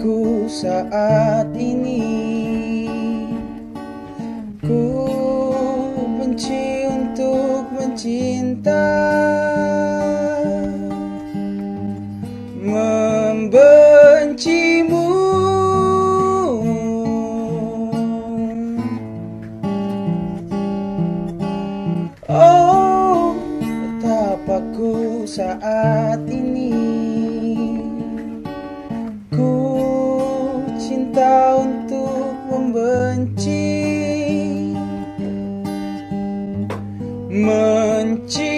paku saat ini. Ku benci untuk mencinta, membencimu. Oh, betapa ku saat ini. Ku cinta untuk membenci, mencintaimu.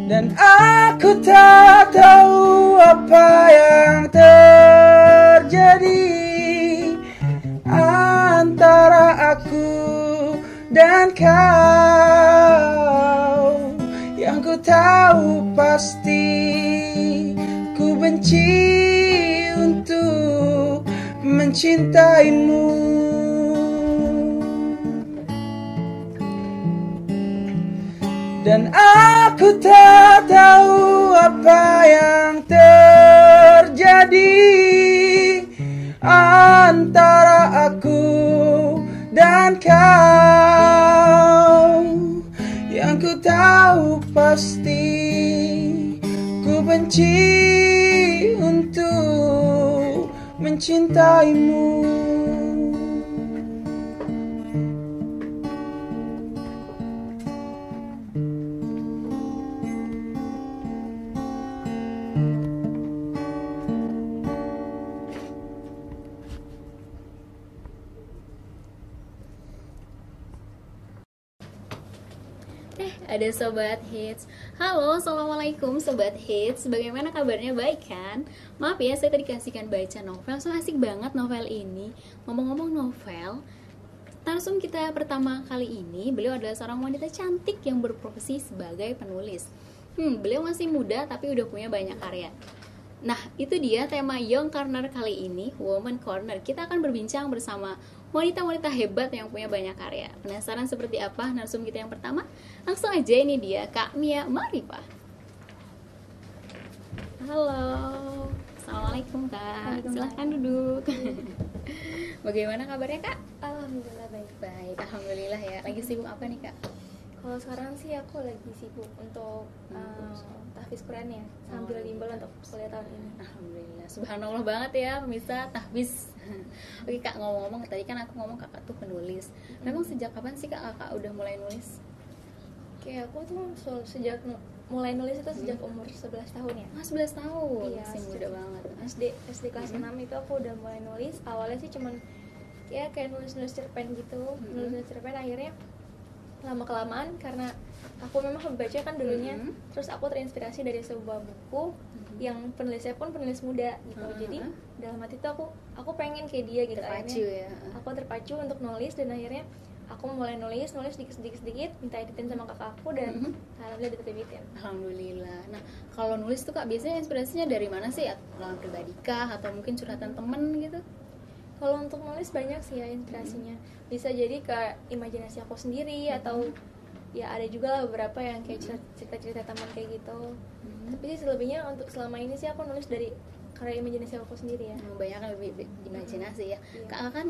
Dan aku tak tahu apa yang terjadi antara aku dan kau. Yang ku tahu pasti ku benci untuk mencintaimu. Dan aku tak tahu apa yang terjadi antara aku dan kau. Yang ku tahu pasti ku benci untuk mencintaimu. Ada Sobat Hits. Halo, Assalamualaikum Sobat Hits. Bagaimana kabarnya, baik kan? Maaf ya, saya tadi kasihkan baca novel. So asik banget novel ini. Ngomong-ngomong novel, narsum kita pertama kali ini, beliau adalah seorang wanita cantik yang berprofesi sebagai penulis. Beliau masih muda tapi udah punya banyak karya. Nah, itu dia tema Young Corner kali ini, Woman Corner. Kita akan berbincang bersama wanita-wanita hebat yang punya banyak karya. Penasaran seperti apa narsum kita yang pertama? Langsung aja, ini dia Kak Mia Marifah. Halo, Assalamualaikum Kak. Silahkan duduk. Bagaimana kabarnya Kak? Alhamdulillah baik. Baik, Alhamdulillah ya. Lagi sibuk apa nih Kak? Kalau sekarang sih aku lagi sibuk untuk tahfiz Quran ya, sambil bimbel untuk kuliah tahun ini. Alhamdulillah, subhanallah banget ya pemirsa, tahfiz. Oke Kak, ngomong-ngomong tadi kan aku ngomong kakak tuh penulis. Memang sejak kapan sih kakak udah mulai nulis? Oke, aku tuh sejak mulai nulis itu sejak umur 11 tahun ya. 11 tahun, Iya, masih muda banget. SD kelas 6 itu aku udah mulai nulis. Awalnya sih cuman ya kayak nulis-nulis cerpen gitu, nulis-nulis cerpen. Akhirnya lama-kelamaan karena aku memang membaca kan dulunya, terus aku terinspirasi dari sebuah buku yang penulisnya pun penulis muda gitu. Jadi dalam hati tuh aku pengen kayak dia gitu. Terpacu ya. Aku terpacu untuk nulis dan akhirnya aku mulai nulis sedikit minta editin sama kakak aku dan alhamdulillah diterbitin. Alhamdulillah. Nah, kalau nulis tuh Kak biasanya inspirasinya dari mana sih? Pengalaman pribadi kah atau mungkin curhatan temen gitu? Kalau untuk nulis banyak sih ya inspirasinya. Bisa jadi ke imajinasi aku sendiri atau ya ada juga lah beberapa yang kayak cerita-cerita teman kayak gitu. Tapi sih selebihnya untuk selama ini sih aku nulis dari karya imajinasi aku sendiri ya. Banyak kan lebih imajinasi ya. Kakak kan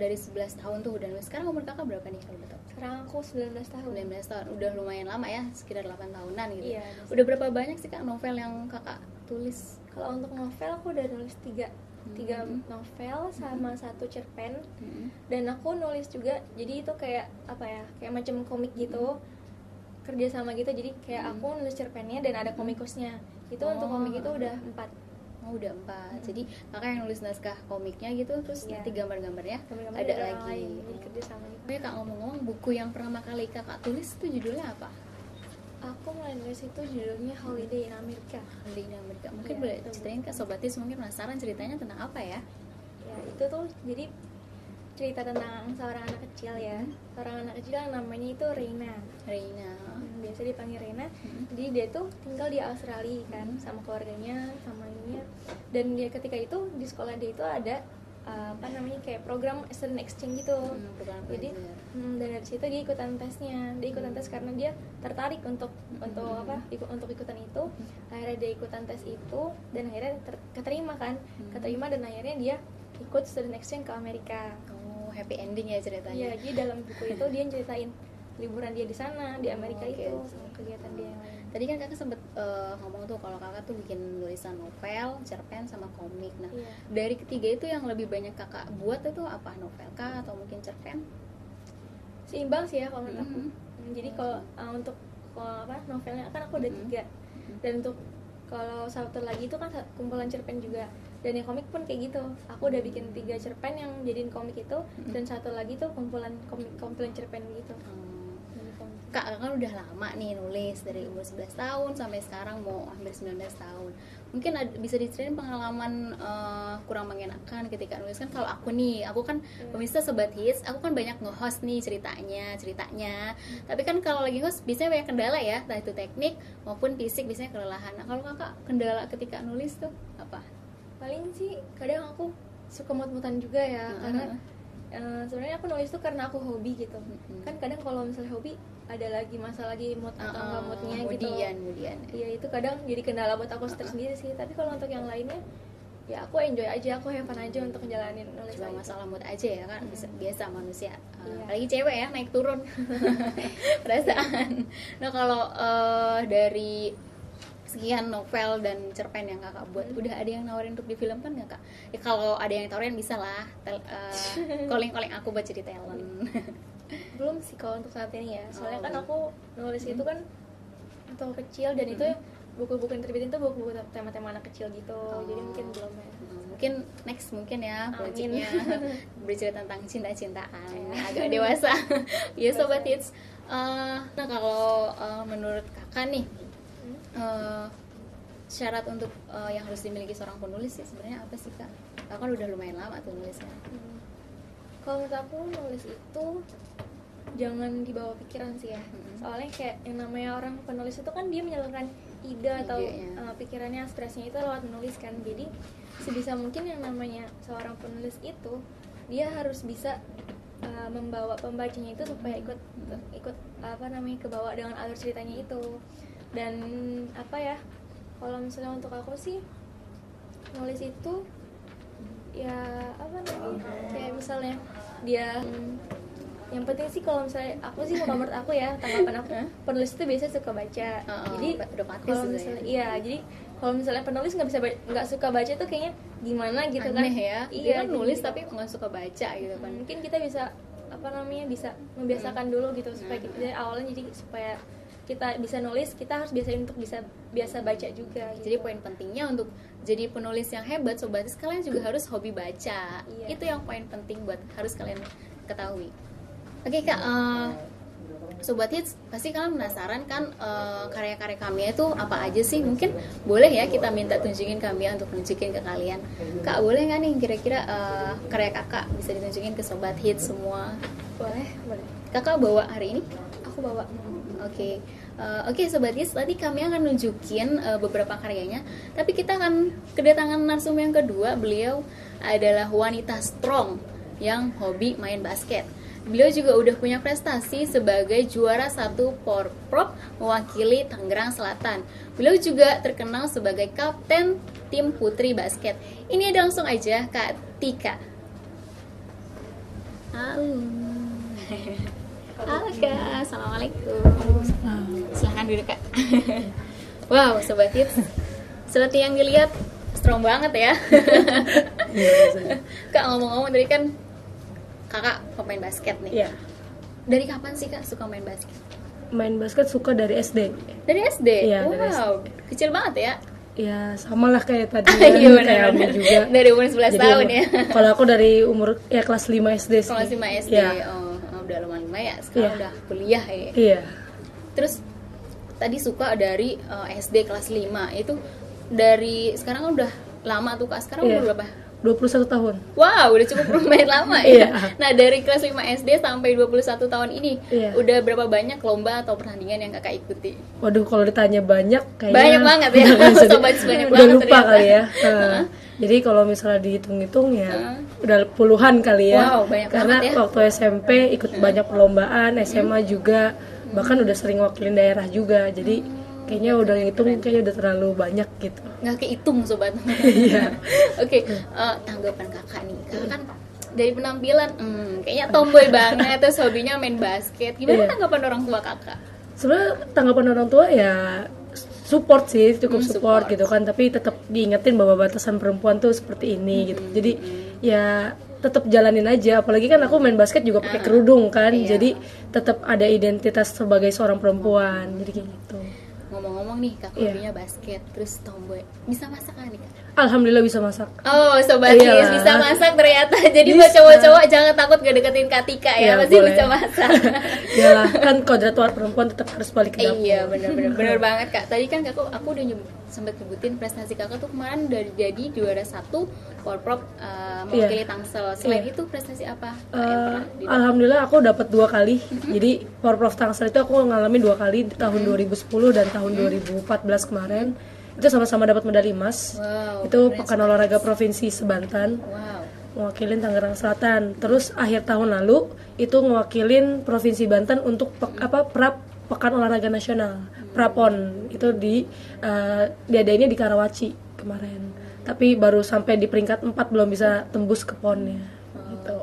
dari 11 tahun tuh udah nulis. Sekarang umur kakak berapa nih kalau betul? Sekarang aku 19 tahun. 19 tahun. Udah lumayan lama ya, sekitar 8 tahunan gitu. Iya. Udah berapa banyak sih Kak novel yang kakak tulis? Kalau untuk novel aku udah nulis 3 novel sama 1 cerpen. Dan aku nulis juga, jadi itu kayak apa ya, kayak macam komik gitu, kerja sama gitu. Jadi kayak aku nulis cerpennya dan ada komikusnya. Itu untuk komik itu udah 4. Oh, udah 4. Jadi kakak yang nulis naskah komiknya gitu, terus nanti gambar-gambarnya Gambar-gambar ada dari lagi lain, jadi kerja sama gitu. Oke Kak, ngomong-ngomong, buku yang pertama kali kakak tulis itu judulnya apa? Aku mulai nulis itu judulnya Holiday in America. Holiday in America. Mungkin boleh ceritain Kak, Sobatis mungkin penasaran ceritanya tentang apa ya? Ya itu tuh jadi cerita tentang seorang anak kecil ya. Seorang anak kecil yang namanya itu Reina. Biasa dipanggil Reina. Jadi dia tuh tinggal di Australia kan, sama keluarganya, sama ininya. Dan dia ketika itu di sekolah dia itu ada apa namanya kayak program student exchange gitu. Jadi dan dari situ dia ikutan tesnya, dia ikutan tes karena dia tertarik untuk untuk ikutan itu. Akhirnya dia ikutan tes itu dan akhirnya keterima dan akhirnya dia ikut student exchange ke Amerika. Oh, happy ending ya ceritanya. Iya, jadi dalam buku itu dia ceritain liburan dia di sana di Amerika itu sama kegiatan dia yang lain. Tadi kan kakak sempet ngomong tuh kalau kakak tuh bikin tulisan novel, cerpen sama komik. Nah, dari ketiga itu yang lebih banyak kakak buat itu apa, novel kah atau mungkin cerpen? Seimbang sih ya kalau menurut aku. Jadi kalau untuk novelnya kan aku udah 3 dan untuk kalau satu lagi itu kan kumpulan cerpen juga, dan yang komik pun kayak gitu. Aku udah bikin 3 cerpen yang jadiin komik itu dan satu lagi tuh kumpulan cerpen gitu. Kak kan udah lama nih nulis dari umur 11 tahun sampai sekarang mau hampir 19 tahun. Mungkin bisa diceritain pengalaman kurang mengenakan ketika nulis. Kan kalau aku kan pemirsa Sobat Hits, aku kan banyak nge-host nih ceritanya. Tapi kan kalau lagi host biasanya banyak kendala ya, entah itu teknik maupun fisik, biasanya kelelahan. Nah, kalau kakak kendala ketika nulis tuh apa? Paling sih kadang aku suka mut-mutan juga ya, karena sebenarnya aku nulis tuh karena aku hobi gitu. Kan kadang kalau misalnya hobi ada lagi masalah lagi mood atau nggak moodnya gitu. Kemudian. Iya, itu kadang jadi kendala buat aku tersendiri sih. Tapi kalau untuk yang lainnya, ya aku enjoy aja, aku have fun aja untuk ngejalanin nulis. Cuma masalah mood aja ya kan, biasa manusia. Apalagi cewek ya, naik turun perasaan. Nah kalau dari sekian novel dan cerpen yang kakak buat, udah ada yang nawarin untuk difilmkan nggak kak? Ya kalau ada yang tawarin bisa lah, calling aku buat jadi talent. Belum sih kalau untuk saat ini ya, soalnya kan aku nulis itu kan waktu kecil dan itu buku-buku yang terbitin tuh buku-buku tema-tema anak kecil gitu, jadi mungkin belum ya. Mungkin next ya projectnya bercerita tentang cinta-cintaan agak dewasa. Ya Sobat Hits. Nah kalau menurut kakak nih, syarat untuk yang harus dimiliki seorang penulis ya sebenarnya apa sih kak? Kakak kan udah lumayan lama tuh nulisnya. Kalau menurut aku nulis itu jangan dibawa pikiran sih ya. Soalnya kayak yang namanya orang penulis itu kan dia menyalurkan ide atau pikirannya, aspirasinya itu lewat menulis kan. Jadi sebisa mungkin yang namanya seorang penulis itu dia harus bisa membawa pembacanya itu supaya ikut kebawa dengan alur ceritanya itu. Dan kalau misalnya untuk aku sih nulis itu ya kayak misalnya dia yang penting sih kalau misalnya aku sih menurut aku ya, tanggapan aku, penulis itu biasanya suka baca. Jadi kalau misalnya jadi kalau misalnya penulis nggak suka baca tuh kayaknya gimana gitu. Aneh kan ya. Iya, kan nulis tapi nggak suka baca gitu kan. Mungkin kita bisa bisa membiasakan dulu gitu supaya kita dari awalnya, jadi supaya kita bisa nulis, kita harus biasain untuk biasa baca juga gitu. Jadi poin pentingnya untuk jadi penulis yang hebat Sobat Hits, kalian juga harus hobi baca. Itu yang poin penting buat harus kalian ketahui. Oke kak, Sobat Hits pasti kalian penasaran kan karya-karya Kamia itu apa aja sih? Mungkin boleh ya kita minta tunjukin Kamia untuk nunjukin ke kalian. Kak boleh nggak nih kira-kira karya kakak bisa ditunjukin ke Sobat Hits semua? Boleh. Kakak bawa hari ini? Aku bawa. Oke Sobat Hits, tadi kami akan nunjukin beberapa karyanya. Tapi kita akan kedatangan narsum yang kedua. Beliau adalah wanita strong yang hobi main basket. Beliau juga udah punya prestasi sebagai juara 1 Porprov mewakili Tangerang Selatan. Beliau juga terkenal sebagai kapten tim putri basket. Ini ada langsung aja Kak Tika. Halo Kak, Assalamualaikum. Silahkan duduk Kak. Wow, Sobat Hits, seperti yang dilihat strong banget ya. Kak ngomong-ngomong tadi kan kakak pemain basket nih. Iya. Dari kapan sih kak suka main basket? Main basket suka dari SD. Dari SD? Iya, wow, dari SD. Kecil banget ya? Ya sama lah kayak tadi Iya, kan, kayak Ami juga. Dari umur 11 Jadi, tahun ya? Kalau aku dari umur kelas 5 SD sih. Kelas 5 SD, ya. Udah lumayan ya, sekarang udah kuliah ya? Iya. Terus tadi suka dari SD kelas 5, itu dari sekarang kan udah lama tuh kak, sekarang umur berapa? 21 tahun. Wow, udah cukup lumayan lama ya. Nah, dari kelas 5 SD sampai 21 tahun ini, udah berapa banyak lomba atau pertandingan yang kakak ikuti? Waduh, kalau ditanya banyak kayaknya banyak banget ya. Sobat banyak udah banget lupa ternyata. kali ya. Jadi kalau misalnya dihitung-hitung ya udah puluhan kali ya. Wow, banyak karena banget ya. waktu SMP ikut banyak perlombaan, SMA juga, bahkan udah sering wakilin daerah juga. Jadi kayaknya udah ngitung kayaknya udah terlalu banyak gitu. Nggak kehitung sobat. Iya. Oke, tanggapan kakak nih, kakak kan dari penampilan kayaknya tomboy banget, terus hobinya main basket. Gimana Iya. tanggapan orang tua kakak? Sebenarnya tanggapan orang tua ya support sih, cukup Support. support gitu kan, tapi tetap diingetin bahwa batasan perempuan tuh seperti ini gitu. Jadi ya tetap jalanin aja, apalagi kan aku main basket juga pakai kerudung kan, Iya. jadi tetap ada identitas sebagai seorang perempuan, jadi kayak gitu. Ngomong-ngomong nih, kakak Iya. hobinya basket, terus tomboy, bisa masak kan nih kak? Alhamdulillah bisa masak. Oh, sobat Iyalah. His bisa masak ternyata. Jadi buat Bisa. cowok-cowok jangan takut gak deketin Kak Tika ya, Iya, pasti boleh. bisa masak. Iyalah, kan kodrat perempuan tetap harus balik ke dapur. Iya, bener banget kak. Tadi kan aku udah sempat nyebutin prestasi kakak tuh kemarin udah jadi juara 1 Porprov mewakili Tangsel. Selain Iya. itu prestasi apa Kak, yang pernah didapat? Alhamdulillah aku dapat 2 kali. Jadi Porprov Tangsel itu aku ngalamin 2 kali di tahun 2010 dan tahun 2014 kemarin. Itu sama-sama dapat medali emas. Wow, Itu keren Pekan Olahraga Provinsi Sebantan, Wow. mewakilin Tangerang Selatan. Terus akhir tahun lalu itu ngewakilin Provinsi Banten untuk Pekan Olahraga Nasional, Prapon. Itu diadainnya di Karawaci kemarin. Tapi baru sampai di peringkat 4, belum bisa tembus ke ponnya. Gitu.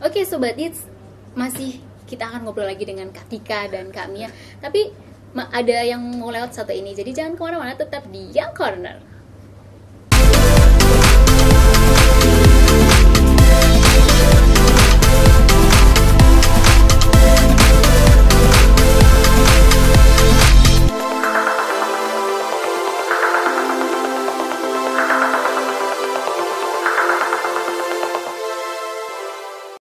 Oke Sobat Hits, masih kita akan ngobrol lagi dengan Kak Tika dan Kak Mia. Tapi ada yang mau lewat satu ini, jadi jangan kemana-mana, tetap di Young Corner.